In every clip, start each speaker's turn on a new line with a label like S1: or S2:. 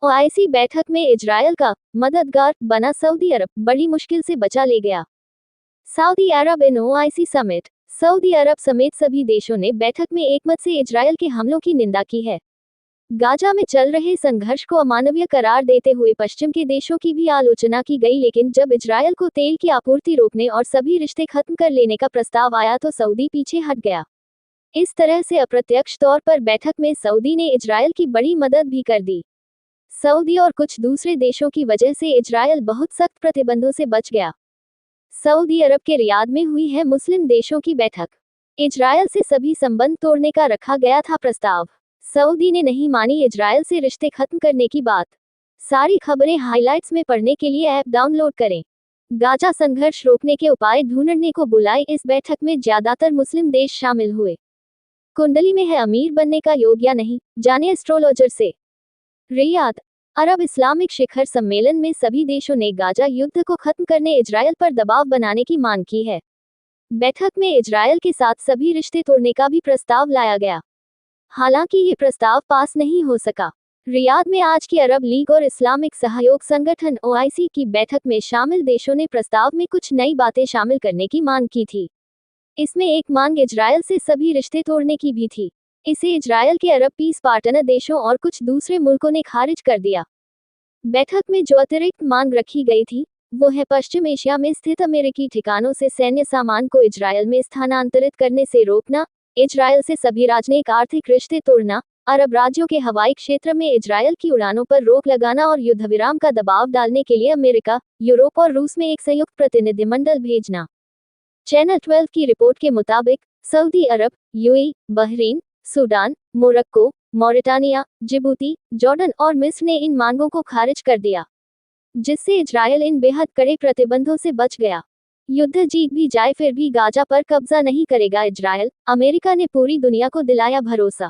S1: OIC बैठक में Israel का मददगार बना सऊदी अरब, बड़ी मुश्किल से बचा ले गया। सऊदी अरब इन ओआईसी समिट। सऊदी अरब समेत सभी देशों ने बैठक में एकमत से इजरायल के हमलों की निंदा की है। गाजा में चल रहे संघर्ष को अमानवीय करार देते हुए पश्चिम के देशों की भी आलोचना की गई, लेकिन जब इजरायल को तेल की आपूर्ति रोकने और सभी रिश्ते खत्म कर लेने का प्रस्ताव आया तो सऊदी पीछे हट गया। इस तरह से अप्रत्यक्ष तौर पर बैठक में सऊदी ने इजरायल की बड़ी मदद भी कर दी। सऊदी और कुछ दूसरे देशों की वजह से इजरायल बहुत सख्त प्रतिबंधों से बच गया। सऊदी अरब के रियाद में हुई है मुस्लिम देशों की बैठक। इजरायल से सभी संबंध तोड़ने का रखा गया था प्रस्ताव। सऊदी ने नहीं मानी इजरायल से रिश्ते खत्म करने की बात। सारी खबरें हाइलाइट्स में पढ़ने के लिए ऐप डाउनलोड करें। गाजा संघर्ष रोकने के उपाय ढूंढने को बुलाई। इस बैठक में ज्यादातर मुस्लिम देश शामिल हुए। कुंडली में है अमीर बनने का योग या नहीं, जाने एस्ट्रोलॉजर से। रियाद। अरब इस्लामिक शिखर सम्मेलन में सभी देशों ने गाजा युद्ध को खत्म करने इजरायल पर दबाव बनाने की मांग की है। बैठक में इजरायल के साथ सभी रिश्ते तोड़ने का भी प्रस्ताव लाया गया। हालांकि ये प्रस्ताव पास नहीं हो सका। रियाद में आज की अरब लीग और इस्लामिक सहयोग संगठन ओआईसी की बैठक में शामिल देशों ने प्रस्ताव में कुछ नई बातें शामिल करने की मांग की थी। इसमें एक मांग इजरायल से सभी रिश्ते तोड़ने की भी थी। इसे इजरायल के अरब पीस पार्टनर देशों और कुछ दूसरे मुल्कों ने खारिज कर दिया। बैठक में जो अतिरिक्त मांग रखी गई थी वो है पश्चिम एशिया में स्थित अमेरिकी ठिकानों से सैन्य सामान को इजरायल में स्थानांतरित करने से रोकना, इजरायल से सभी राजनयिक आर्थिक रिश्ते तोड़ना, अरब राज्यों के हवाई क्षेत्र में इजरायल की उड़ानों पर रोक लगाना और युद्धविराम का दबाव डालने के लिए अमेरिका, यूरोप और रूस में एक संयुक्त प्रतिनिधिमंडल भेजना। चैनल 12 की रिपोर्ट के मुताबिक Saudi Arab, UAE, Bahrain, Sudan, Morocco, Mauritania, Djibouti, Jordan और मिस्र ने इन मांगों को खारिज कर दिया, जिससे इजरायल इन बेहद कड़े प्रतिबंधों से बच गया। युद्ध जीत भी जाए फिर भी गाजा पर कब्जा नहीं करेगा इजरायल, अमेरिका ने पूरी दुनिया को दिलाया भरोसा।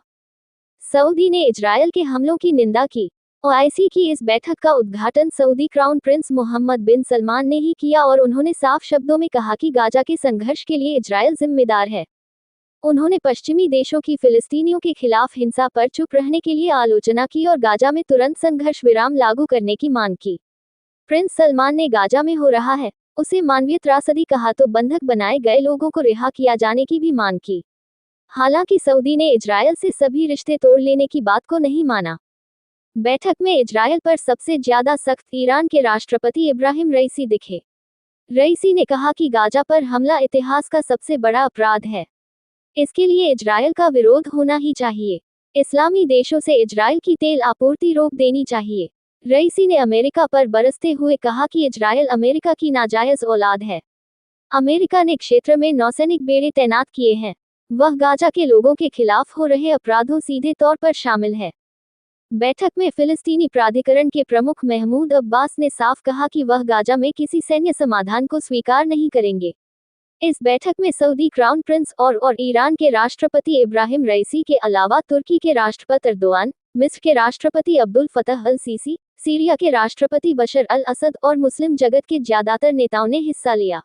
S1: सऊदी ने इजरायल के हमलों की निंदा की। ओआईसी की इस बैठक का उद्घाटन सऊदी क्राउन प्रिंस मोहम्मद बिन सलमान ने ही किया और उन्होंने साफ शब्दों में कहा कि गाजा के संघर्ष के लिए इजरायल जिम्मेदार है। उन्होंने पश्चिमी देशों की फिलिस्तीनियों के खिलाफ हिंसा पर चुप रहने के लिए आलोचना की और गाजा में तुरंत संघर्ष विराम लागू करने की मांग की। प्रिंस सलमान ने गाजा में हो रहा है उसे मानवीय त्रासदी कहा तो बंधक बनाए गए लोगों को रिहा किया जाने की भी मांग की। हालांकि सऊदी ने इजरायल से सभी रिश्ते तोड़ लेने की बात को नहीं माना। बैठक में इजरायल पर सबसे ज्यादा सख्त ईरान के राष्ट्रपति इब्राहिम रईसी दिखे। रईसी ने कहा कि गाजा पर हमला इतिहास का सबसे बड़ा अपराध है। इसके लिए इजरायल का विरोध होना ही चाहिए। इस्लामी देशों से इजरायल की तेल आपूर्ति रोक देनी चाहिए। रईसी ने अमेरिका पर बरसते हुए कहा कि इजरायल अमेरिका की नाजायज औलाद है। अमेरिका ने क्षेत्र में नौसैनिक बेड़े तैनात किए हैं। वह गाजा के लोगों के खिलाफ हो रहे अपराधों सीधे तौर पर शामिल है। बैठक में फिलिस्तीनी प्राधिकरण के प्रमुख महमूद अब्बास ने साफ कहा कि वह गाजा में किसी सैन्य समाधान को स्वीकार नहीं करेंगे। इस बैठक में सऊदी क्राउन प्रिंस और ईरान के राष्ट्रपति इब्राहिम रईसी के अलावा तुर्की के राष्ट्रपति एर्दोआन, मिस्र के राष्ट्रपति अब्दुल फतह अल सीसी, सीरिया के राष्ट्रपति बशर अल असद और मुस्लिम जगत के ज्यादातर नेताओं ने हिस्सा लिया।